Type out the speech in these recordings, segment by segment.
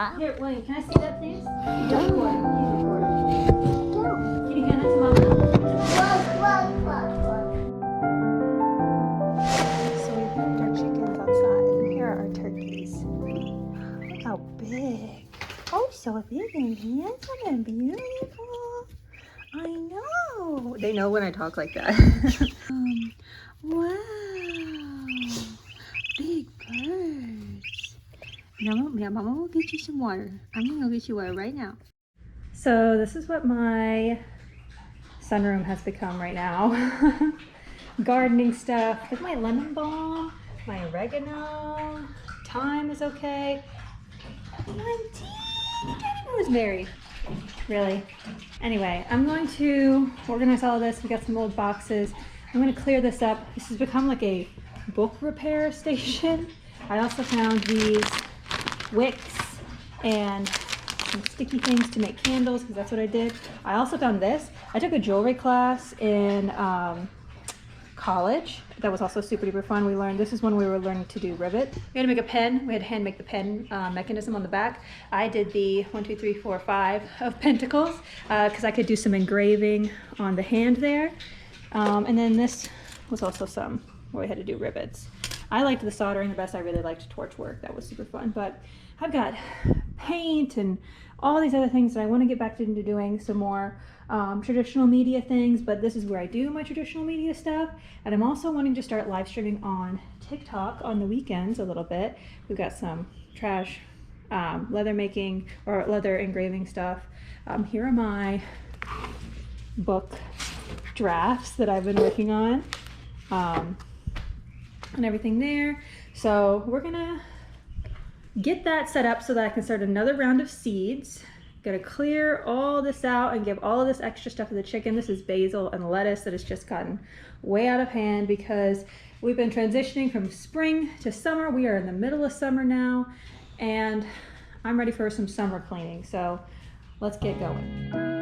Here, William, can I see that, please? Here's your water. Here's your water. Can you hand that to Mama? So we moved our chickens outside, and here are our turkeys. Look how big. Oh, so big and handsome and beautiful. I know. They know when I talk like that. Wow. Big birds. Now, Mama will get you some water. I'm gonna go get you water right now. So this is what my sunroom has become right now. Gardening stuff, with my lemon balm, my oregano, thyme is okay. My teeny rosemary. Really? Anyway, I'm going to organize all of this. We got some old boxes. I'm going to clear this up. This has become like a book repair station. I also found these wicks and some sticky things to make candles, because that's what I did. I also found this. I took a jewelry class in college. That was also super duper fun. We learned, this is when we were learning to do rivet. We had to make a pen. We had to hand make the pen mechanism on the back. I did the 1, 2, 3, 4, 5 of pentacles because I could do some engraving on the hand there. And then this was also some where we had to do rivets. I liked the soldering the best. I really liked torch work. That was super fun. But I've got paint and all these other things that I want to get back into doing some more traditional media things, but this is where I do my traditional media stuff. And I'm also wanting to start live streaming on TikTok on the weekends a little bit. We've got some trash leather making or leather engraving stuff. Here are my book drafts that I've been working on and everything there. So we're gonna get that set up so that I can start another round of seeds. Gotta clear all this out and give all of this extra stuff to the chicken. This is basil and lettuce that has just gotten way out of hand because we've been transitioning from spring to summer. We are in the middle of summer now, and I'm ready for some summer cleaning. So let's get going.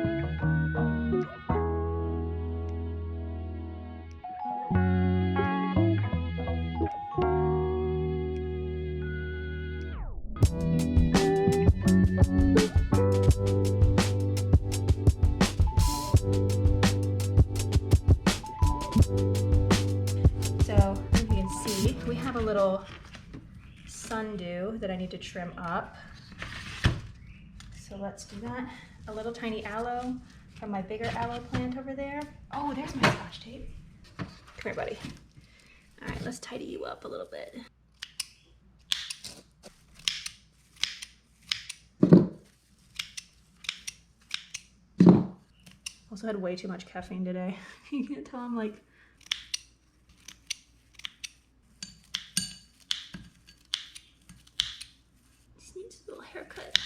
We have a little sundew that I need to trim up. So let's do that. A little tiny aloe from my bigger aloe plant over there. Oh, there's my Scotch tape. Come here, buddy. All right, let's tidy you up a little bit. Also had way too much caffeine today. You can't tell I'm like haircut.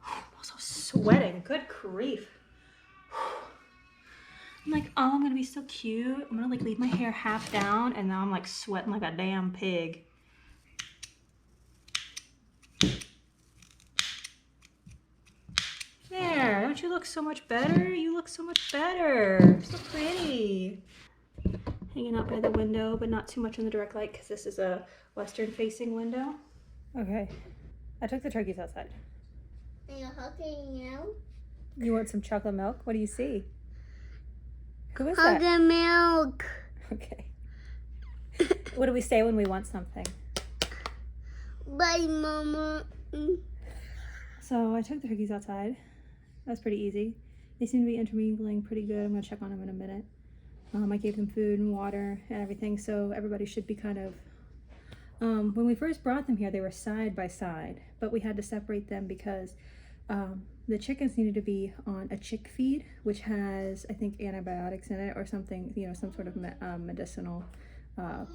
I'm also sweating. Good grief. I'm like, oh, I'm gonna be so cute. I'm gonna like leave my hair half down, and now I'm like sweating like a damn pig. There, don't you look so much better? You look so much better. So pretty. Hanging out by the window, but not too much in the direct light because this is a western facing window. Okay, I took the turkeys outside. Are you hugging now? You want some chocolate milk? What do you see? Who is Chocolate that? milk. Okay. What do we say when we want something? Bye, Mama. So I took the turkeys outside. That was pretty easy. They seem to be intermingling pretty good. I'm gonna check on them in a minute. I gave them food and water and everything, so everybody should be kind of... when we first brought them here, they were side by side, but we had to separate them because the chickens needed to be on a chick feed, which has, I think, antibiotics in it or something, you know, some sort of medicinal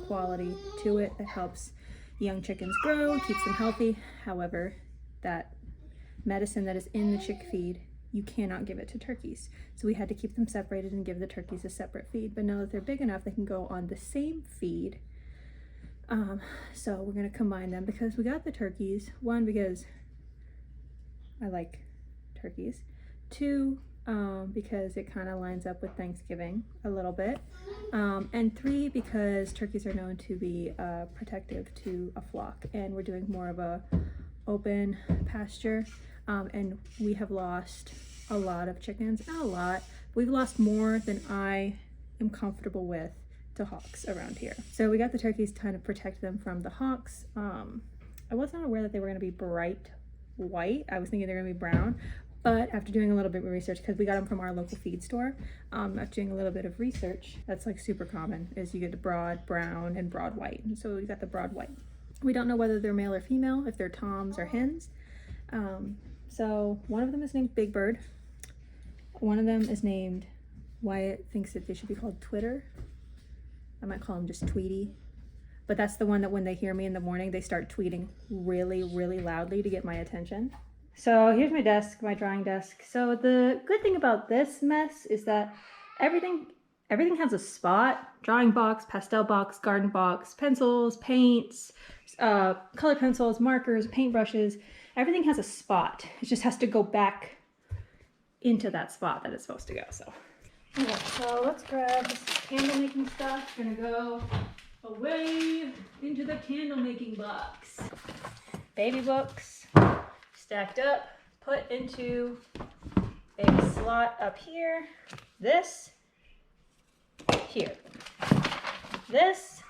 quality to it that helps young chickens grow, keeps them healthy. However, that medicine that is in the chick feed, you cannot give it to turkeys. So we had to keep them separated and give the turkeys a separate feed. But now that they're big enough, they can go on the same feed. So we're gonna combine them because we got the turkeys. One, because I like turkeys. Two, because it kind of lines up with Thanksgiving a little bit. And 3, because turkeys are known to be protective to a flock, and we're doing more of a open pasture. And we have lost a lot of chickens, not a lot. We've lost more than I am comfortable with to hawks around here. So we got the turkeys to kind of protect them from the hawks. I was not aware that they were gonna be bright white. I was thinking they're gonna be brown, but after doing a little bit of research, because we got them from our local feed store, after doing a little bit of research, that's like super common, is you get the broad brown and broad white. And so we got the broad white. We don't know whether they're male or female, if they're toms or hens. So one of them is named Big Bird. One of them is named, Wyatt thinks that they should be called Twitter. I might call them just Tweety. But that's the one that when they hear me in the morning, they start tweeting really, really loudly to get my attention. So here's my desk, my drawing desk. So the good thing about this mess is that everything has a spot. Drawing box, pastel box, garden box, pencils, paints, color pencils, markers, paintbrushes. Everything has a spot. It just has to go back into that spot that it's supposed to go. So, okay, so let's grab this candle making stuff. Gonna go away into the candle making box. Baby books stacked up, put into a slot up here. This here. This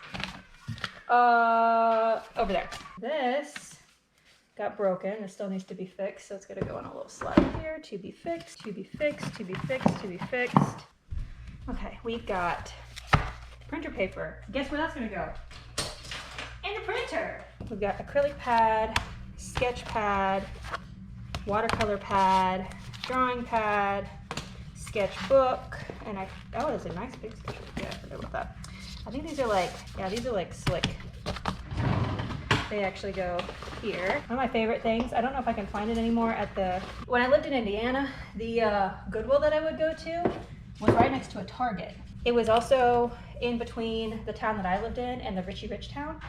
over there. This got broken. This still needs to be fixed, so it's gonna go on a little slide here. To be fixed, to be fixed, to be fixed, to be fixed. Okay, we've got printer paper. Guess where that's gonna go? In the printer. We've got acrylic pad, sketch pad, watercolor pad, drawing pad, sketchbook, and oh, there's a nice big sketchbook. Yeah, I forgot about that. I think these are like, yeah, these are like slick. They actually go here. One of my favorite things, I don't know if I can find it anymore when I lived in Indiana, the Goodwill that I would go to was right next to a Target. It was also in between the town that I lived in and the Richie Rich town.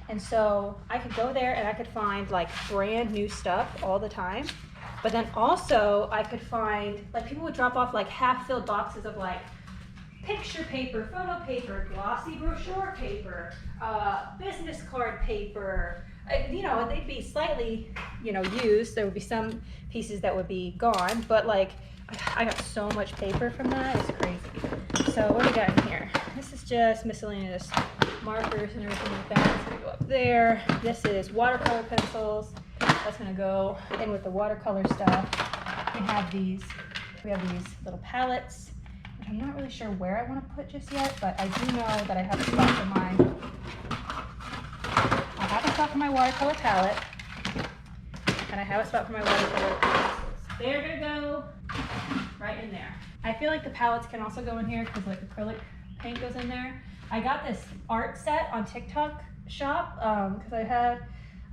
And so I could go there and I could find like brand new stuff all the time. But then also I could find, like people would drop off like half-filled boxes of like picture paper, photo paper, glossy brochure paper, business card paper. You know, they'd be slightly, you know, used. There would be some pieces that would be gone, but like I got so much paper from that, it's crazy. So what do we got in here? This is just miscellaneous markers and everything like that. It's gonna go up there. This is watercolor pencils. That's gonna go in with the watercolor stuff. We have these little palettes, which I'm not really sure where I want to put just yet, but I do know that I have a spot for my watercolor palette, and I have a spot for my watercolor pencils. They're gonna go right in there. I feel like the palettes can also go in here because like acrylic paint goes in there. I got this art set on TikTok Shop because I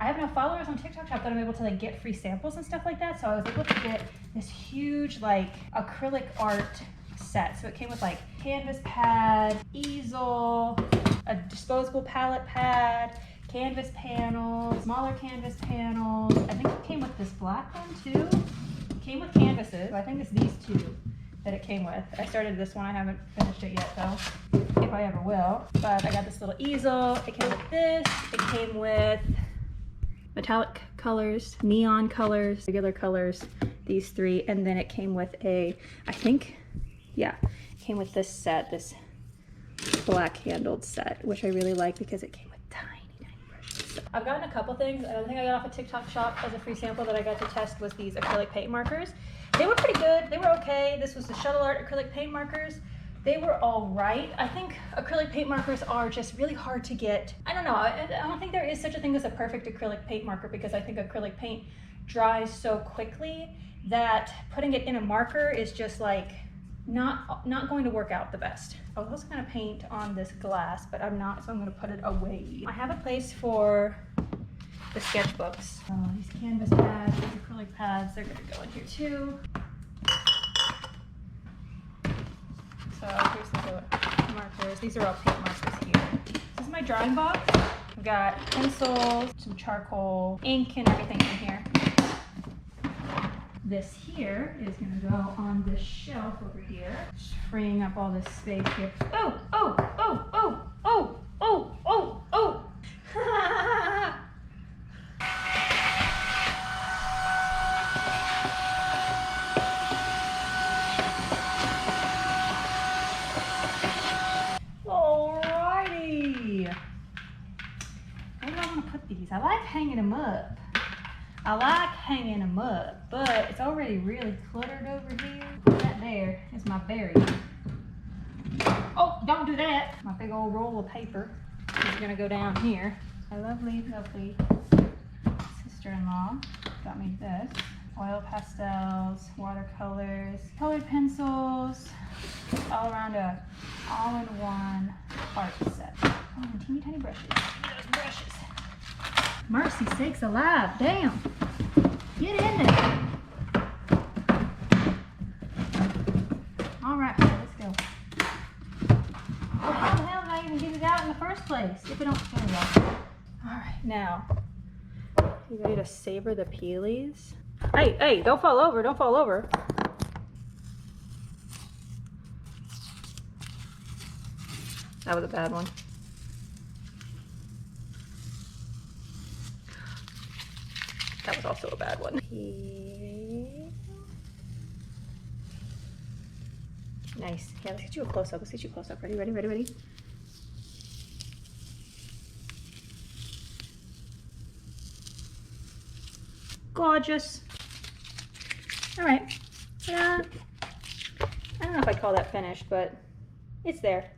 have enough followers on TikTok Shop that I'm able to like get free samples and stuff like that. So I was able to get this huge like acrylic art set. So it came with like canvas pad, easel, a disposable palette pad, canvas panels, smaller canvas panels. I think it came with this black one too. It came with canvases. I think it's these two that it came with. I started this one. I haven't finished it yet though, if I ever will. But I got this little easel. It came with this. It came with metallic colors, neon colors, regular colors, these three. And then it came with it came with this set, this black handled set, which I really like because it came with tiny brushes. So I've gotten a couple things. Another thing I got off a TikTok Shop as a free sample that I got to test was these acrylic paint markers. They were pretty good. They were okay. This was the Shuttle Art acrylic paint markers. They were all right. I think acrylic paint markers are just really hard to get. I don't know. I don't think there is such a thing as a perfect acrylic paint marker because I think acrylic paint dries so quickly that putting it in a marker is just like not going to work out the best. I was also gonna paint on this glass, but I'm not, so I'm gonna put it away. I have a place for the sketchbooks. These canvas pads, these acrylic pads, they're gonna go in here too. So here's the markers. These are all paint markers here. This is my drawing box. I've got pencils, some charcoal, ink, and everything in here. this here is gonna go on this shelf over here, just freeing up all this space here. Oh, oh, oh, oh, oh, oh, oh, oh. Alrighty. Where do I want to put these? I like hanging them up. But it's already really cluttered over here. That there is my berry. Oh, don't do that. My big old roll of paper is gonna go down here. My lovely, lovely sister-in-law got me this. Oil pastels, watercolors, colored pencils, all around a all-in-one art set. Oh, and teeny tiny brushes. Those brushes. Mercy sakes alive, damn. Get in there. All right, let's go. Well, how the hell did I even get it out in the first place? If it don't, there we go. All right, now, you ready to savor the peelies? Hey, hey, don't fall over, don't fall over. That was a bad one. That was also a bad one. Nice. Yeah, let's get you a close-up. Let's get you a close-up. Ready, ready, ready, ready? Gorgeous. All right. Yeah. I don't know if I'd call that finished, but it's there.